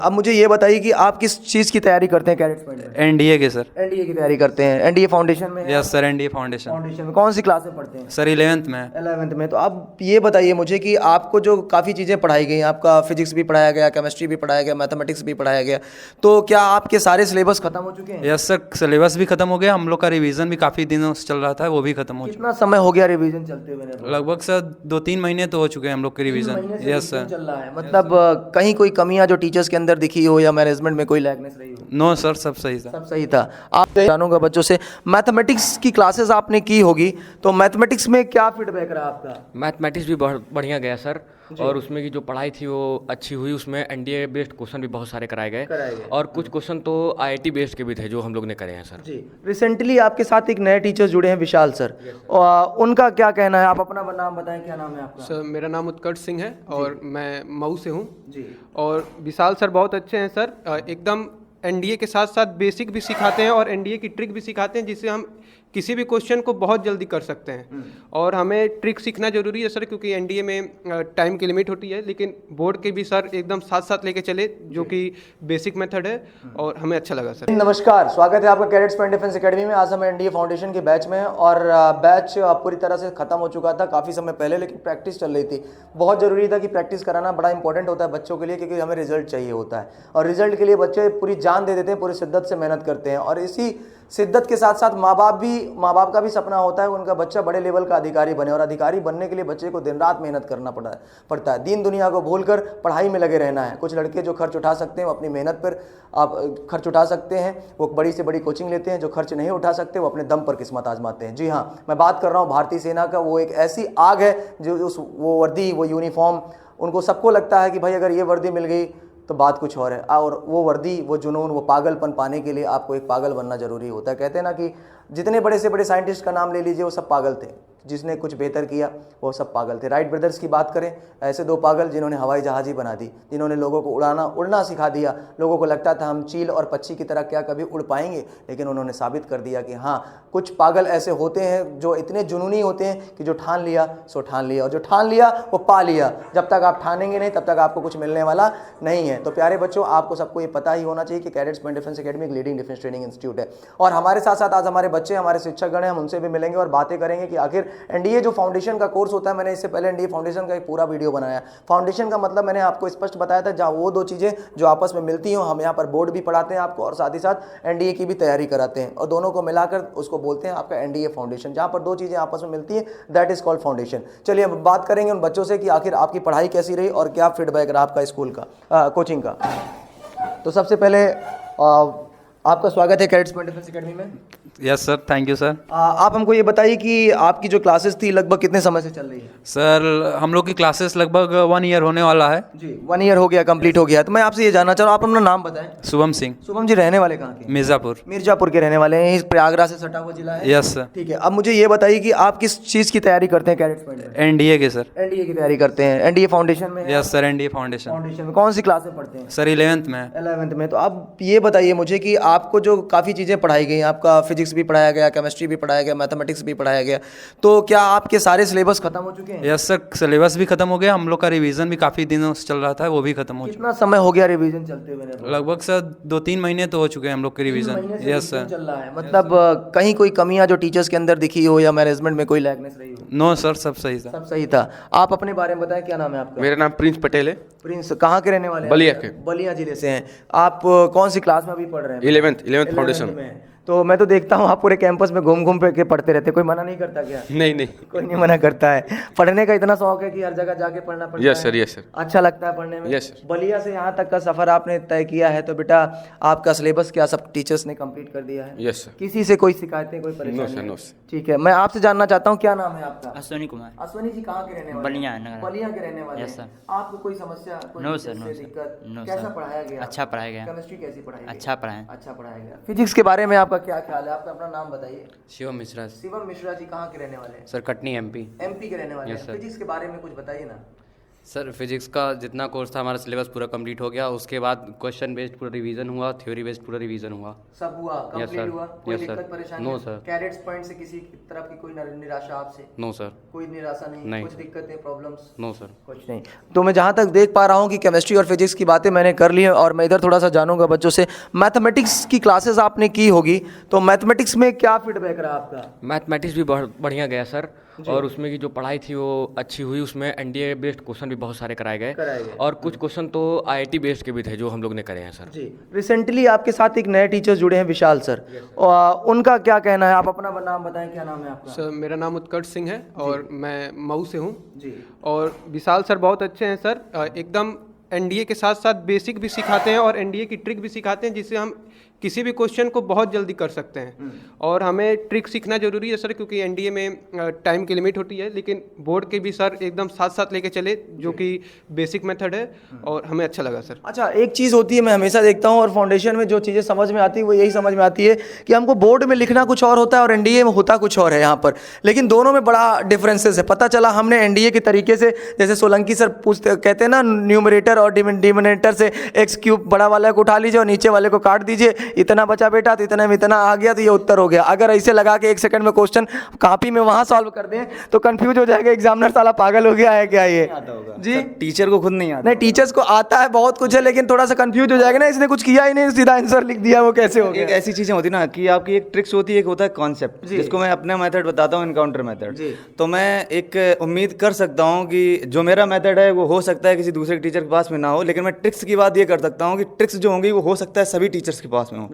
अब मुझे ये बताइए कि आप किस चीज़ की तैयारी करते हैं कैडेट्स पॉइंट में? एनडीए के सर। एनडीए की तैयारी करते हैं। एनडीए फाउंडेशन में? Yes sir, NDA foundation. Foundation में कौन सी क्लास में पढ़ते हैं? सर 11th में। 11th में। तो अब ये बताइए मुझे कि आपको जो काफ़ी चीज़ें पढ़ाई गई, आपका फिजिक्स भी पढ़ाया गया, केमिस्ट्री भी पढ़ाया गया, मैथमेटिक्स भी पढ़ाया गया, तो क्या आपके सारे सिलेबस खत्म हो चुके हैं? यस सर, सिलेबस भी खत्म हो गया, हम लोग का रिवीजन भी काफ़ी दिनों से चल रहा था, वो भी खत्म हो कितना समय हो गया रिवीजन चलते हुए? चुका। लगभग सर 2-3 महीने तो हो चुके हैं हम लोग के रिवीजन। Yes sir. चल रहा है मतलब कहीं कोई कमियां जो टीचर्स के अंदर दिखी हो या मैनेजमेंट में कोई लैगनेस रही हो? नो सर, सब सही था। सब सही था। आप जानूंगा बच्चों से, मैथमेटिक्स की क्लासेस आपने की होगी, तो मैथमेटिक्स में क्या फीडबैक रहा आपका? मैथमेटिक्स भी बहुत बढ़िया गया सर, और उसमें की जो पढ़ाई थी वो अच्छी हुई। उसमें एनडीए बेस्ड क्वेश्चन भी बहुत सारे कराए गए और कुछ क्वेश्चन तो आईआईटी बेस्ड के भी थे जो हम लोग ने करे हैं सर। जी। रिसेंटली आपके साथ एक नए टीचर जुड़े हैं, विशाल सर, और उनका क्या कहना है? आप अपना नाम बताएं, क्या नाम है आपका? सर मेरा नाम उत्कर्ष सिंह है और मैं मऊ से हूँ जी। और विशाल सर बहुत अच्छे हैं सर, एकदम एनडीए के साथ साथ बेसिक भी सिखाते हैं और एनडीए की ट्रिक भी सिखाते हैं, जिससे हम किसी भी क्वेश्चन को बहुत जल्दी कर सकते हैं। और हमें ट्रिक सीखना जरूरी है सर, क्योंकि एनडीए में टाइम की लिमिट होती है, लेकिन बोर्ड के भी सर एकदम साथ साथ लेके चले, जो कि बेसिक मेथड है और हमें अच्छा लगा सर। नमस्कार, स्वागत है आपका कैडेट्स पॉइंट डिफेंस एकेडमी में। आज हम एनडीए फाउंडेशन के बैच में हैं और बैच पूरी तरह से खत्म हो चुका था काफ़ी समय पहले, लेकिन प्रैक्टिस चल रही थी। बहुत ज़रूरी था कि प्रैक्टिस कराना बड़ा इंपॉर्टेंट होता है बच्चों के लिए, क्योंकि हमें रिजल्ट चाहिए होता है और रिजल्ट के लिए बच्चे पूरी जान दे देते हैं, पूरी शिद्दत से मेहनत करते हैं। और इसी शिद्दत के साथ साथ माँ बाप का भी सपना होता है उनका बच्चा बड़े लेवल का अधिकारी बने, और अधिकारी बनने के लिए बच्चे को दिन रात मेहनत करना पड़ता है। दीन दुनिया को भूलकर पढ़ाई में लगे रहना है। कुछ लड़के जो खर्च उठा सकते हैं वो अपनी मेहनत पर आप खर्च उठा सकते हैं, वो बड़ी से बड़ी कोचिंग लेते हैं। जो खर्च नहीं उठा सकते वो अपने दम पर किस्मत आजमाते हैं। जी हाँ, मैं बात कर रहा हूँ भारतीय सेना का। वो एक ऐसी आग है जो वो वर्दी, वो यूनिफॉर्म, उनको सबको लगता है कि भाई अगर ये वर्दी मिल गई तो बात कुछ और है। और वो वर्दी, वो जुनून, वो पागलपन पाने के लिए आपको एक पागल बनना जरूरी होता है। कहते हैं ना कि जितने बड़े से बड़े साइंटिस्ट का नाम ले लीजिए वो सब पागल थे, जिसने कुछ बेहतर किया वो सब पागल थे। राइट ब्रदर्स की बात करें, ऐसे दो पागल जिन्होंने हवाई जहाज ही बना दी, जिन्होंने लोगों को उड़ना सिखा दिया। लोगों को लगता था हम चील और पक्षी की तरह क्या कभी उड़ पाएंगे, लेकिन उन्होंने साबित कर दिया कि हाँ, कुछ पागल ऐसे होते हैं जो इतने जुनूनी होते हैं कि जो ठान लिया सो ठान लिया, और जो ठान लिया वो पा लिया। जब तक आप ठानेंगे नहीं तब तक आपको कुछ मिलने वाला नहीं है। तो प्यारे बच्चों, आपको सबको ये पता ही होना चाहिए कि कैडेट्स पॉइंट डिफेंस एकेडमी एक लीडिंग डिफेंस ट्रेनिंग इंस्टीट्यूट है। और हमारे साथ साथ आज हमारे बच्चे, हमारे शिक्षकगण हैं, हम उनसे भी मिलेंगे और बातें करेंगे कि आखिर एनडीए जो फाउंडेशन का कोर्स होता है, मैंने इससे पहले एनडीए फाउंडेशन का एक पूरा वीडियो बनाया। फाउंडेशन का मतलब मैंने आपको स्पष्ट बताया था, जहाँ वो दो चीज़ें जो आपस में मिलती हों। हम यहाँ पर बोर्ड भी पढ़ाते हैं आपको और साथ ही साथ एनडीए की भी तैयारी कराते हैं, और दोनों को मिलाकर उसको बोलते हैं आपका एनडीए फाउंडेशन। जहाँ पर दो चीज़ें आपस में मिलती हैं, दैट इज कॉल्ड फाउंडेशन। चलिए अब बात करेंगे उन बच्चों से कि आखिर आपकी पढ़ाई कैसी रही और क्या फीडबैक रहा आपका स्कूल का, कोचिंग का। तो सबसे पहले आपका स्वागत है कैडेट्स पॉइंट डिफेंस एकेडमी में। Yes sir, thank you sir. आप हमको ये बताइए कि आपकी जो क्लासेस थी लगभग कितने समय से चल रही है? सर हम लोग की क्लासेस लगभग 1 ईयर होने वाला है। जी, 1 ईयर हो गया, कंप्लीट हो गया। तो मैं आपसे ये जानना चाह रहा हूँ, आप अपना नाम बताएं। शुभम सिंह। शुभम जी रहने वाले कहाँ के? मिर्ज़ापुर। मिर्जापुर के रहने वाले हैं, इस प्रयागराज से सटा हुआ जिला है। Yes sir. ठीक है, अब मुझे ये बताइए कि आप किस चीज़ की तैयारी करते हैं कैडेट्स पॉइंट में? एनडीए के सर। एनडीए की तैयारी करते हैं। एनडीए फाउंडेशन में? Yes sir, NDA foundation. Foundation में कौन सी क्लास में पढ़ते हैं? सर 11th में। 11th में। तो अब ये बताइए मुझे कि आपको जो काफ़ी चीज़ें पढ़ाई गई, आपका फिजिक्स भी पढ़ाया गया, केमिस्ट्री भी पढ़ाया गया, मैथमेटिक्स भी पढ़ाया गया, तो क्या आपके सारे सिलेबस खत्म हो चुके हैं? यस सर, सिलेबस भी खत्म हो गया, हम लोग का रिवीजन भी काफ़ी दिनों से चल रहा था, वो भी खत्म हो कितना समय हो गया रिवीजन चलते हुए? चुका। लगभग सर 2-3 महीने तो हो चुके हैं हम लोग के रिवीजन। Yes sir. चल रहा है मतलब कहीं कोई कमियां जो टीचर्स के अंदर दिखी हो या मैनेजमेंट में कोई लैगनेस रही हो? नो सर, सब सही था। सब सही था। आप अपने बारे में बताएं, क्या नाम है आपका? मेरा नाम प्रिंस पटेल है। प्रिंस, कहाँ के रहने वाले हैं? बलिया के। बलिया जिले से हैं। आप कौन सी क्लास में अभी पढ़ रहे हैं? 11th फाउंडेशन में। तो मैं तो देखता हूँ आप पूरे कैंपस में घूम घूम के पढ़ते रहते, कोई मना नहीं करता क्या? नहीं कोई नहीं मना करता है। पढ़ने का इतना शौक है कि हर जगह जाके पढ़ना पड़ता है। Yes sir, yes sir. अच्छा लगता है पढ़ने में? Yes sir. बलिया से यहाँ तक का सफर आपने तय किया है, तो बेटा आपका सिलेबस क्या सब टीचर्स ने कंप्लीट कर दिया है? Yes sir. किसी से कोई शिकायतें, कोई नो परेशानी? Sir, no sir. ठीक है, मैं आपसे जानना चाहता हूँ, क्या नाम है आपका? अश्विनी कुमार। अश्विनी जी कहाँ के रहने वाले? बलिया नगर। बलिया के रहने वाले यस हैं। सर। आपको कोई समस्या, कोई नो टीचर सर, नो से सर। दिक्कत? नो कैसा सर। पढ़ाया गया? अच्छा पढ़ाया गया। केमिस्ट्री कैसी पढ़ाई गई? अच्छा पढ़ाया। अच्छा पढ़ाया गया। फिजिक्स के बारे में आपका क्या ख्याल है? आपका अपना नाम बताइए। शिवम मिश्रा। शिवम मिश्रा जी कहाँ के रहने वाले हैं? Sir Katni MP. एमपी के रहने वाले Yes, हैं। sir. फिजिक्स के बारे में कुछ बताइए ना। सर फिजिक्स का जितना कोर्स था हमारा सिलेबस पूरा कंप्लीट हो गया। उसके बाद क्वेश्चन बेस्ड पूरा रिवीजन हुआ, थ्योरी बेस्ड पूरा रिवीजन हुआ। सब हुआ, Yes, कंप्लीट sir. हुआ, कोई Yes, sir. दिक्कत परेशानी? No, sir. कैडेट्स पॉइंट से किसी तरफ की कोई निराशा आपसे? नो सर, कोई निराशा नहीं, नहीं, कुछ sir. दिक्कतें, प्रॉब्लम्स? No sir. कुछ नहीं। तो मैं जहाँ तक देख पा रहा हूँ कि केमिस्ट्री और फिजिक्स की बातें मैंने कर ली हैं और मैं इधर थोड़ा सा जानूंगा बच्चों से। मैथमेटिक्स की क्लासेस आपने की होगी, तो मैथमेटिक्स में क्या फीडबैक रहा आपका? मैथमेटिक्स भी बहुत बढ़िया गया सर, और उसमें की जो पढ़ाई थी वो अच्छी हुई। उसमें एनडीए बेस्ड क्वेश्चन भी बहुत सारे कराए गए, और कुछ क्वेश्चन तो आईआईटी बेस्ड के भी थे जो हम लोग ने करे हैं सर। जी, रिसेंटली आपके साथ एक नए टीचर्स जुड़े हैं, विशाल सर। उनका क्या कहना है? आप अपना नाम बताएं, क्या नाम है आपका? सर मेरा नाम उत्कर्ष सिंह है और मैं मऊ से हूँ जी। और विशाल सर बहुत अच्छे हैं सर, एकदम एनडीए के साथ साथ बेसिक भी सिखाते हैं और एनडीए की ट्रिक भी सिखाते हैं, जिससे हम किसी भी क्वेश्चन को बहुत जल्दी कर सकते हैं। और हमें ट्रिक सीखना जरूरी है सर, क्योंकि एनडीए में टाइम की लिमिट होती है, लेकिन बोर्ड के भी सर एकदम साथ साथ लेके चले, जो कि बेसिक मेथड है, और हमें अच्छा लगा सर। अच्छा, एक चीज़ होती है, मैं हमेशा देखता हूँ और फाउंडेशन में जो चीज़ें समझ में आती है वो यही समझ में आती है कि हमको बोर्ड में लिखना कुछ और होता है और एनडीए में होता कुछ और है यहाँ पर, लेकिन दोनों में बड़ा डिफरेंसेस है। पता चला हमने एनडीए के तरीके से, जैसे सोलंकी सर पूछते कहते हैं ना, न्यूमरेटर और डिनोमिनेटर से एक्स क्यूब बड़ा वाले को उठा लीजिए और नीचे वाले को काट दीजिए, इतना बचा बेटा तो इतने में इतना आ गया तो ये उत्तर हो गया। अगर ऐसे लगा के 1 सेकंड में क्वेश्चन कॉपी में वहाँ सॉल्व कर दें तो कंफ्यूज हो जाएगा एग्जामिनर, साला पागल हो गया है क्या ये? जी, टीचर को खुद नहीं आता। नहीं, टीचर्स को आता है बहुत कुछ है, लेकिन थोड़ा सा कंफ्यूज हो जाएगा ना, इसने कुछ किया ही नहीं, सीधा आंसर लिख दिया, वो कैसे हो एक गया? ऐसी चीजें होती ना कि आपकी एक ट्रिक्स होती है, एक होता है कॉन्सेप्ट, जिसको मैं अपना मेथड बताता हूँ, इनकाउंटर मेथड। तो मैं एक उम्मीद कर सकता हूँ कि जो मेरा मेथड है वो हो सकता है किसी दूसरे टीचर के पास में ना हो, लेकिन मैं ट्रिक्स की बात ये कर सकता हूँ कि ट्रिक्स जो होंगी वो हो सकता है सभी टीचर्स के पास में हो।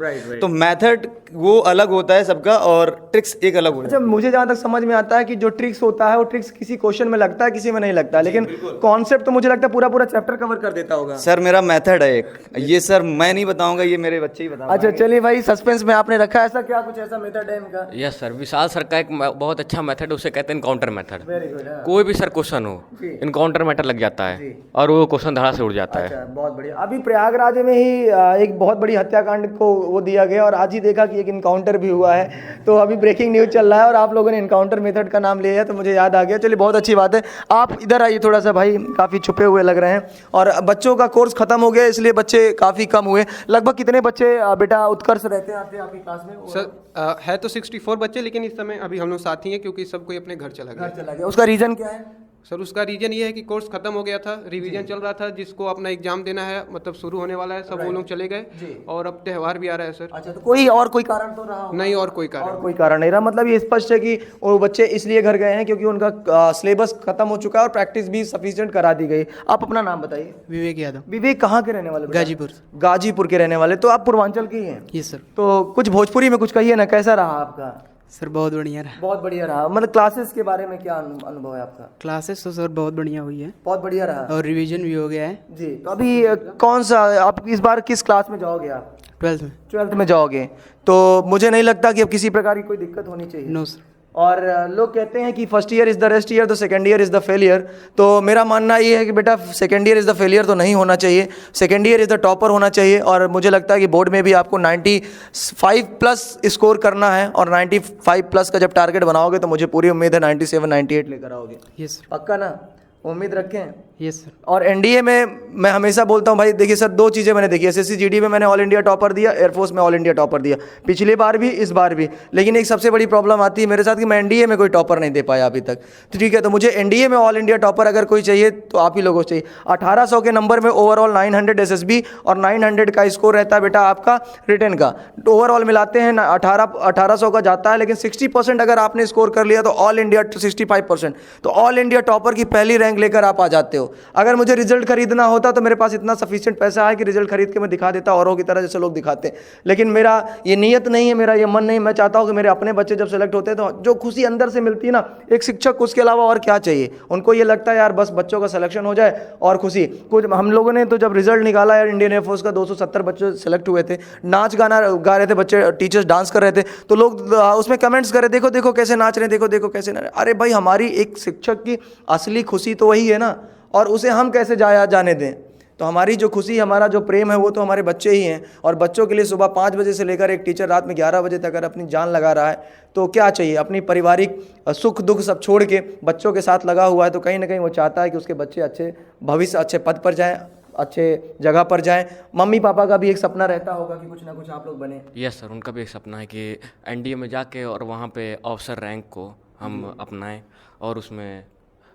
तो मेथड वो अलग होता है सबका और ट्रिक्स एक अलग होता है। अच्छा, मुझे जहाँ तक समझ में आता है कि जो ट्रिक्स होता है वो ट्रिक्स किसी क्वेश्चन में लगता है, किसी में नहीं लगता, लेकिन कॉन्सेप्ट तो मुझे लगता है पूरा पूरा चैप्टर कवर कर देता होगा। सर मेरा मेथड है एक, ये सर मैं नहीं बताऊंगा, ये मेरे बच्चे ही बताएंगे। अच्छा चलिए भाई, सस्पेंस में आपने रखा है, ऐसा क्या कुछ ऐसा मेथड है इनका? यस सर, विशाल सर का एक बहुत अच्छा मेथड है, उसे कहते हैं इनकाउंटर मेथड। Very good. कोई भी सर क्वेश्चन हो, इनकाउंटर मेथड लग जाता है और वो क्वेश्चन धड़ा से उड़ जाता है। अच्छा, बहुत बढ़िया। अभी प्रयागराज में ही एक बहुत बड़ी हत्याकांड को वो दिया गया और आज ही देखा कि एक इनकाउंटर भी हुआ है, तो अभी ब्रेकिंग न्यूज चल रहा है और आप लोगों ने इनकाउंटर मेथड का नाम लिया है तो मुझे याद आ गया। चलिए, बहुत अच्छी बात है। आप इधर आइए थोड़ा सा भाई, काफ़ी छुपे हुए लग रहे हैं और बच्चों का कोर्स खत्म हो गया इसलिए बच्चे काफ़ी कम हुए। लगभग कितने बच्चे बेटा उत्कर्ष रहते हैं आपकी क्लास में? सर है तो 64 बच्चे, लेकिन इस समय अभी हम लोग साथ ही हैं क्योंकि सब कोई अपने घर चला गया। उसका रीज़न क्या है? सर उसका रीजन ये है कि कोर्स खत्म हो गया था, रिवीजन चल रहा था, जिसको अपना एग्जाम देना है, मतलब शुरू होने वाला है, सब वो लोग चले गए और अब त्यौहार भी आ रहा है सर। अच्छा, तो कोई कारण तो रहा होगा? नहीं, और कोई कारण नहीं रहा। मतलब ये स्पष्ट है कि वो बच्चे इसलिए घर गए हैं क्योंकि उनका सिलेबस खत्म हो चुका है और प्रैक्टिस भी सफिशिएंट करा दी गई। आप अपना नाम बताइए। विवेक यादव। विवेक कहाँ के रहने वाले? गाजीपुर। गाजीपुर के रहने वाले, तो आप पूर्वांचल के ही हैं? Yes sir. तो कुछ भोजपुरी में कुछ कहिए ना, कैसा रहा आपका? सर बहुत बढ़िया रहा। बहुत बढ़िया रहा। मतलब क्लासेस के बारे में क्या अनुभव है आपका? क्लासेस तो सर बहुत बढ़िया हुई है, बहुत बढ़िया रहा और रिवीजन भी हो गया है जी। तो अभी कौन सा, आप इस बार किस क्लास में जाओगे? आप 12th में। 12th में जाओगे, तो मुझे नहीं लगता कि अब किसी प्रकार की कोई दिक्कत होनी चाहिए। No sir. और लोग कहते हैं कि first year is the rest year, तो second year is the failure. तो मेरा मानना ये है कि बेटा second year is the failure तो नहीं होना चाहिए, second year is the topper होना चाहिए। और मुझे लगता है कि बोर्ड में भी आपको 95 प्लस स्कोर करना है और 95 प्लस का जब टारगेट बनाओगे तो मुझे पूरी उम्मीद है 97 98 लेकर आओगे। Yes sir. पक्का ना? उम्मीद रखें। Yes sir. और एनडीए में मैं हमेशा बोलता हूँ भाई, देखिए सर, 2 चीज़ें मैंने देखी। एसएससी जीडी में मैंने ऑल इंडिया टॉपर दिया, एयरफोर्स में ऑल इंडिया टॉपर दिया, पिछली बार भी इस बार भी। लेकिन एक सबसे बड़ी प्रॉब्लम आती है मेरे साथ कि मैं एनडीए में कोई टॉपर नहीं दे पाया अभी तक। तो ठीक है, तो मुझे एनडीए में ऑल इंडिया टॉपर अगर कोई चाहिए तो आप ही लोगों को चाहिए। 1800 के नंबर में ओवरऑल 900 एसएसबी और 900 का स्कोर रहता है बेटा आपका रिटर्न का। तो ओवरऑल मिलाते हैं 1800 का जाता है, लेकिन 60% अगर आपने स्कोर कर लिया तो ऑल इंडिया 65%, तो ऑल इंडिया टॉपर की पहली रैंक लेकर आप आ जाते हो। अगर मुझे रिजल्ट खरीदना होता तो मेरे पास इतना सफिशिएंट पैसा है कि रिजल्ट खरीद के मैं दिखा देता औरों की तरह जैसे लोग दिखाते हैं, लेकिन मेरा ये नीयत नहीं है, मेरा ये मन नहीं। मैं चाहता हूं कि मेरे अपने बच्चे जब सेलेक्ट होते हैं तो जो खुशी अंदर से मिलती है ना, एक शिक्षक को उसके अलावा और क्या चाहिए। उनको ये लगता है यार बस बच्चों का सिलेक्शन हो जाए और खुशी। कुछ हम लोगों ने तो जब रिजल्ट निकाला यार, इंडियन एयरफोर्स का 270 बच्चे सेलेक्ट हुए थे, नाच गाना गा रहे थे बच्चे, टीचर्स डांस कर रहे थे, तो लोग उसमें कमेंट्स कर रहे, देखो देखो कैसे नाच रहे हैं, देखो देखो कैसे नाच। अरे भाई, हमारी एक शिक्षक की असली खुशी तो वही है ना, और उसे हम कैसे जाने दें? तो हमारी जो खुशी, हमारा जो प्रेम है वो तो हमारे बच्चे ही हैं। और बच्चों के लिए सुबह 5 बजे से लेकर एक टीचर रात में 11 बजे तक अगर अपनी जान लगा रहा है तो क्या चाहिए, अपनी पारिवारिक सुख दुख सब छोड़ के बच्चों के साथ लगा हुआ है, तो कहीं ना कहीं वो चाहता है कि उसके बच्चे अच्छे भविष्य, अच्छे पद पर जाएं, अच्छे जगह पर जाएं। मम्मी पापा का भी एक सपना रहता होगा कि कुछ ना कुछ आप लोग बने। यस सर, उनका भी एक सपना है कि एनडीए में जाके और वहाँ पे ऑफिसर रैंक को हम अपनाएं और उसमें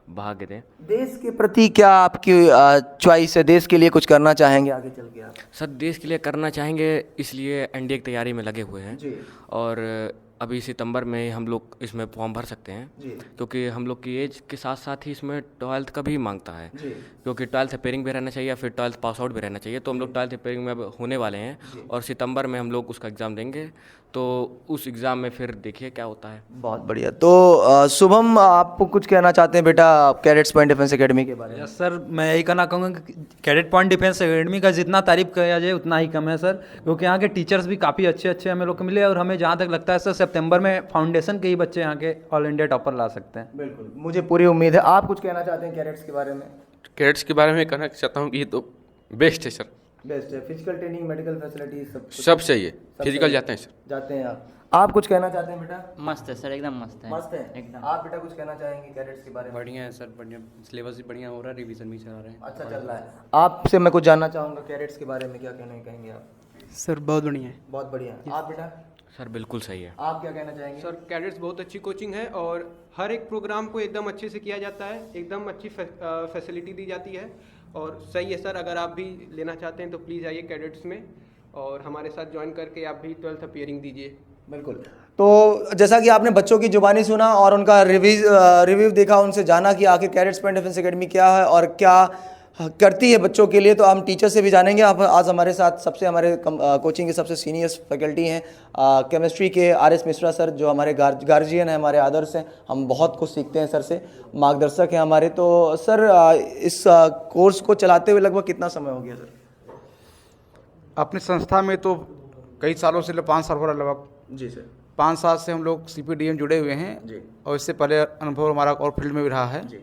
भाग दें। देश के प्रति क्या आपकी चॉइस है, देश के लिए कुछ करना चाहेंगे आगे चल के आप? सर देश के लिए करना चाहेंगे, इसलिए एनडीए की तैयारी में लगे हुए हैं जी। और अभी सितंबर में हम लोग इसमें फॉर्म भर सकते हैं जी। क्योंकि हम लोग की एज के साथ साथ ही इसमें 12th का भी मांगता है जी। क्योंकि 12th अपेयरिंग भी रहना चाहिए या फिर 12th पास आउट भी रहना चाहिए। तो हम लोग 12th अपेयरिंग में अब होने वाले हैं और सितंबर में हम लोग उसका एग्ज़ाम देंगे, तो उस एग्ज़ाम में फिर देखिए क्या होता है। बहुत बढ़िया। तो शुभम, आप कुछ कहना चाहते हैं बेटा कैडेट्स पॉइंट डिफेंस एकेडमी के बारे में? यस सर, मैं यही कहना कहूँगा कि कैडेट पॉइंट डिफेंस एकेडमी का जितना तारीफ किया जाए उतना ही कम है सर, क्योंकि यहाँ के टीचर्स भी काफ़ी अच्छे अच्छे हमें लोग को मिले और हमें जहाँ तक लगता है सर सितंबर में फाउंडेशन के ही बच्चे यहाँ के ऑल इंडिया टॉपर ला सकते हैं। बिल्कुल, मुझे पूरी उम्मीद है। आप कुछ कहना चाहते हैं कैडेट्स के बारे में? कैडेट्स के बारे में कहना चाहता हूँ कि ये तो बेस्ट है सर, बेस्ट है। फिजिकल ट्रेनिंग, मेडिकल फैसिलिटी सब चाहिए, फिजिकल जाते हैं सर। जाते हैं आप कुछ कहना चाहते हैं बेटा? मस्त है सर, एकदम मस्त है। मस्त है एकदम। आप बेटा कुछ कहना चाहेंगे कैडेट्स के बारे में? बढ़िया है सर, बढ़िया, सिलेबस भी बढ़िया हो रहा है, रिवीजन भी चला रहे हैं। अच्छा चल रहा है। आपसे मैं कुछ जानना चाहूँगा कैडेट्स के बारे में, क्या कहना कहेंगे आप? सर बहुत बढ़िया है। बहुत बढ़िया। आप बेटा, सर बिल्कुल सही है। आप क्या कहना चाहेंगे? सर कैडेट्स बहुत अच्छी कोचिंग है और हर एक प्रोग्राम को एकदम अच्छे से किया जाता है, एकदम अच्छी फैसिलिटी दी जाती है और सही है सर। अगर आप भी लेना चाहते हैं तो प्लीज़ आइए कैडेट्स में और हमारे साथ ज्वाइन करके आप भी 12th अपियरिंग दीजिए। बिल्कुल। तो जैसा कि आपने बच्चों की जुबानी सुना और उनका रिव्यू देखा, उनसे जाना कि आखिर कैडेट्स पॉइंट डिफेंस एकेडमी क्या है और क्या करती है बच्चों के लिए, तो हम टीचर से भी जानेंगे। आप आज हमारे साथ हमारे कोचिंग के सबसे सीनियर फैकल्टी हैं केमिस्ट्री के RS मिश्रा सर, जो हमारे गार्जियन हैं, हमारे आदर्श हैं। हम बहुत कुछ सीखते हैं सर से, मार्गदर्शक हैं हमारे। तो सर इस कोर्स को चलाते हुए लगभग कितना समय हो गया सर? अपनी संस्था में तो कई सालों से, 5 साल हो रहा लगभग। जी सर। 5 साल से हम लोग CPDM जुड़े हुए हैं जी। और इससे पहले अनुभव हमारा और फील्ड में भी रहा है। जी।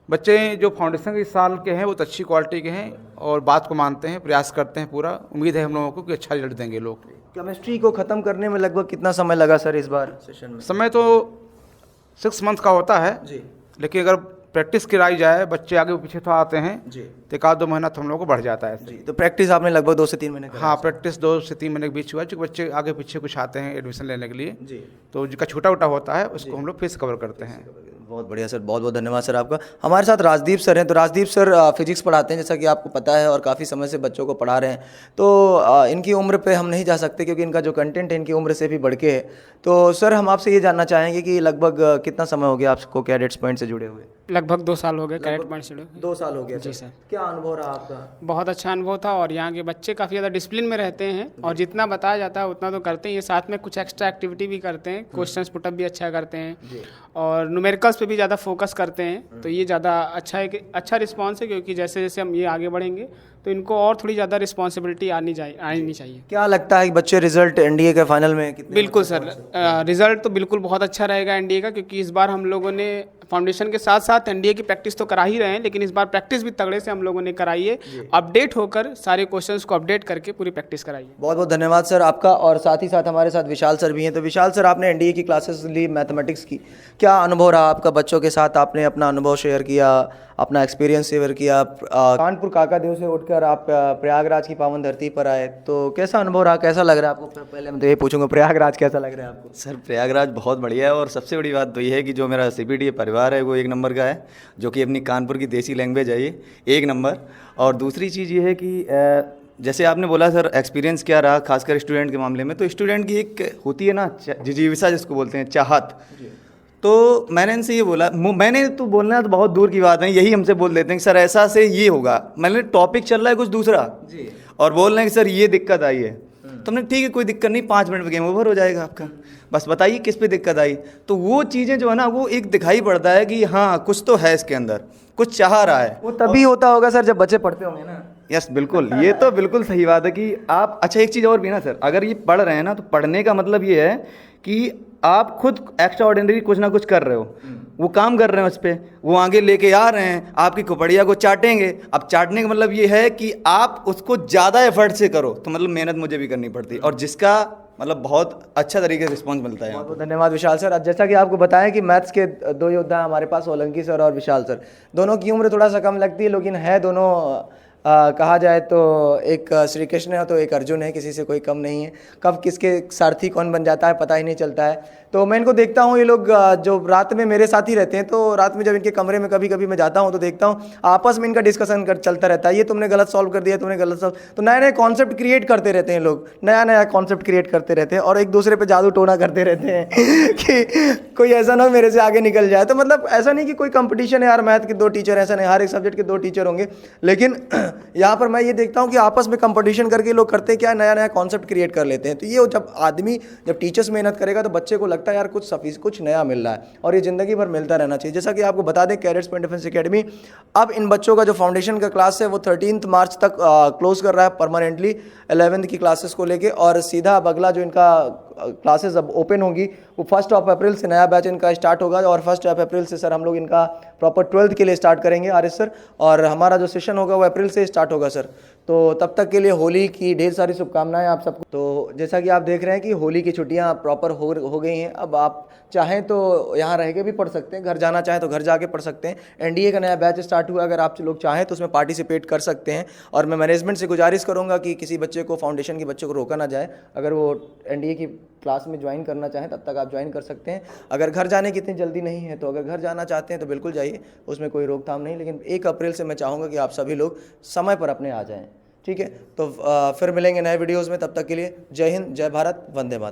बच्चे जो फाउंडेशन के इस साल के हैं वो तो अच्छी क्वालिटी के हैं और बात को मानते हैं, प्रयास करते हैं। पूरा उम्मीद है हम लोगों को कि अच्छा रिजल्ट देंगे लोग। केमिस्ट्री को ख़त्म करने में लगभग कितना समय लगा सर इस बार सेशन में? समय तो 6 मंथ का होता है जी। लेकिन अगर प्रैक्टिस कराई जाए, बच्चे आगे पीछे तो आते हैं जी। तो 1-2 महीना तो हम लोगों को बढ़ जाता है। जी। तो प्रैक्टिस आपने लगभग 2 से 3 महीने हाँ, प्रैक्टिस 2 से 3 महीने के बीच हुआ, क्योंकि बच्चे आगे पीछे कुछ आते हैं एडमिशन लेने के लिए। जी। तो जिनका छोटा उटा होता है उसको हम लोग फेस कवर करते हैं। बहुत बढ़िया सर, बहुत बहुत धन्यवाद सर आपका। हमारे साथ राजदीप सर हैं। तो राजदीप सर फिजिक्स पढ़ाते हैं जैसा कि आपको पता है और काफ़ी समय से बच्चों को पढ़ा रहे हैं। तो इनकी उम्र पे हम नहीं जा सकते क्योंकि इनका जो कंटेंट है इनकी उम्र से भी बढ़ के है। तो सर हम आपसे ये जानना चाहेंगे कि लगभग कितना समय हो गया आपको कैडेट्स पॉइंट से जुड़े हुए? लगभग 2 साल हो गए कैडेट पॉइंट से। 2 साल हो गया जी सर। क्या अनुभव रहा आपका? बहुत अच्छा अनुभव था और यहाँ के बच्चे काफ़ी ज़्यादा डिसिप्लिन में रहते हैं और जितना बताया जाता है उतना तो करते हैं। ये साथ में कुछ एक्स्ट्रा एक्टिविटी भी करते हैं, क्वेश्चंस पुटअप भी अच्छा करते हैं और न्यूमेरिकल्स पे भी ज़्यादा फोकस करते हैं। तो ये ज़्यादा अच्छा है कि अच्छा रिस्पॉन्स है, क्योंकि जैसे जैसे हम ये आगे बढ़ेंगे तो इनको और थोड़ी ज़्यादा रिस्पॉन्सिबिलिटी आनी चाहिए। क्या लगता है कि बच्चे रिजल्ट एनडीए के फाइनल में कितने? बिल्कुल सर, रिजल्ट तो बिल्कुल बहुत अच्छा रहेगा एनडीए का, क्योंकि इस बार हम लोगों ने फाउंडेशन के साथ साथ एनडीए की प्रैक्टिस तो करा ही रहे हैं, लेकिन इस बार प्रैक्टिस भी तगड़े से हम लोगों ने कराई है। अपडेट होकर सारे क्वेश्चंस को अपडेट करके पूरी प्रैक्टिस कराई है। बहुत बहुत धन्यवाद सर आपका। और साथ ही साथ हमारे साथ विशाल सर भी हैं। तो विशाल सर, आपने एनडीए की क्लासेस ली मैथमेटिक्स की, क्या अनुभव रहा आपका बच्चों के साथ? आपने अपना अनुभव शेयर किया, अपना एक्सपीरियंस शेयर किया। कानपुर काकादेव से उठकर आप प्रयागराज की पावन धरती पर आए, तो कैसा अनुभव रहा, कैसा लग रहा है आपको? पहले मैं तो ये पूछूंगा, प्रयागराज कैसा लग रहा है आपको? सर प्रयागराज बहुत बढ़िया है और सबसे बड़ी बात तो ये है कि जो मेरा CPDA परिवार है वो 1 नंबर का है, जो कि अपनी कानपुर की देसी लैंग्वेज है ये 1 नंबर। और दूसरी चीज़ ये है कि जैसे आपने बोला सर एक्सपीरियंस क्या रहा खासकर स्टूडेंट के मामले में, तो स्टूडेंट की एक होती है ना जिजीविसा जिसको बोलते हैं, चाहत। तो मैंने इनसे ये बोला, मैंने तो बोलना तो बहुत दूर की बात है, यही हमसे बोल देते हैं कि सर ऐसा से ये होगा। मैंने टॉपिक चल रहा है कुछ दूसरा जी, और बोल रहे हैं कि सर ये दिक्कत आई है। तो हमने ठीक है कोई दिक्कत नहीं, 5 मिनट में गेम ओवर हो जाएगा आपका, बस बताइए किस पे दिक्कत आई। तो वो चीज़ें जो है ना वो एक दिखाई पड़ता है कि हाँ कुछ तो है इसके अंदर, कुछ चाह रहा है। वो तभी होता होगा सर जब बच्चे पढ़ते होंगे ना। यस बिल्कुल, ये तो बिल्कुल सही बात है कि आप, अच्छा एक चीज़ और भी ना सर, अगर ये पढ़ रहे हैं ना तो पढ़ने का मतलब ये है कि आप खुद एक्स्ट्रा ऑर्डिनरी कुछ ना कुछ कर रहे हो, वो काम कर रहे हैं उस पर, वो आगे लेके आ रहे हैं, आपकी खोपड़िया को चाटेंगे। अब चाटने का मतलब ये है कि आप उसको ज़्यादा एफर्ट से करो, तो मतलब मेहनत मुझे भी करनी पड़ती है, और जिसका मतलब बहुत अच्छा तरीके से रिस्पॉन्स मिलता है। बहुत बहुत धन्यवाद विशाल सर। आज जैसा कि आपको बताया कि मैथ्स के दो योद्धा हैं हमारे पास, सोलंकी सर और विशाल सर। दोनों की उम्र थोड़ा सा कम लगती है, लेकिन है दोनों कहा जाए तो एक श्री कृष्ण है तो एक अर्जुन है, किसी से कोई कम नहीं है। कब किसके सारथी कौन बन जाता है पता ही नहीं चलता है। तो मैं इनको देखता हूँ, ये लोग जो रात में मेरे साथ ही रहते हैं, तो रात में जब इनके कमरे में कभी कभी मैं जाता हूँ तो देखता हूँ आपस में इनका डिस्कशन चलता रहता है, ये तुमने गलत सॉल्व कर दिया, तुमने गलत सॉल्व। तो नए नए कॉन्सेप्ट क्रिएट करते रहते हैं लोग, नया नया कॉन्सेप्ट क्रिएट करते रहते हैं और एक दूसरे पे जादू टोना करते रहते हैं कि कोई ऐसा ना हो मेरे से आगे निकल जाए। तो मतलब ऐसा नहीं कि कोई कंपटीशन है यार मैथ के 2 टीचर, ऐसा नहीं, हर एक सब्जेक्ट के 2 टीचर होंगे, लेकिन यहाँ पर मैं ये देखता हूँ कि आपस में कंपटीशन करके लोग करते क्या, नया नया कॉन्सेप्ट क्रिएट कर लेते हैं। तो ये जब टीचर्स मेहनत करेगा तो बच्चे को लगता है यार कुछ नया मिल रहा है, और ये ज़िंदगी भर मिलता रहना चाहिए। जैसा कि आपको बता दें, कैडेट्स पॉइंट डिफेंस एकेडमी अब इन बच्चों का जो फाउंडेशन का क्लास है वो 13 मार्च तक क्लोज कर रहा है परमानेंटली 11th की क्लासेस को लेके, और सीधा अब अगला जो इनका क्लासेस अब ओपन होगी वो 1 अप्रैल से नया बैच इनका स्टार्ट होगा, और 1 अप्रैल से सर हम लोग इनका प्रॉपर 12th के लिए स्टार्ट करेंगे आर.एस. सर, और हमारा जो सेशन होगा वो अप्रैल से स्टार्ट होगा सर। तो तब तक के लिए होली की ढेर सारी शुभकामनाएं आप सबको। तो जैसा कि आप देख रहे हैं कि होली की छुट्टियां प्रॉपर हो गई हैं, अब आप चाहें तो यहाँ रह के भी पढ़ सकते हैं, घर जाना चाहें तो घर जाके पढ़ सकते हैं। एनडीए का नया बैच स्टार्ट हुआ, अगर आप लोग चाहें तो उसमें पार्टिसिपेट कर सकते हैं, और मैं मैनेजमेंट से गुजारिश करूँगा कि किसी बच्चे को, फाउंडेशन के बच्चे को रोका ना जाए। अगर वो एनडीए की क्लास में ज्वाइन करना चाहें तब तक आप ज्वाइन कर सकते हैं। अगर घर जाने की इतनी जल्दी नहीं है तो अगर घर जाना चाहते हैं तो बिल्कुल जाइए, उसमें कोई रोकथाम नहीं, लेकिन 1 अप्रैल से मैं चाहूँगा कि आप सभी लोग समय पर अपने आ जाएँ, ठीक है। तो फिर मिलेंगे नए वीडियोज़ में, तब तक के लिए जय हिंद, जय भारत, वंदे मातरम।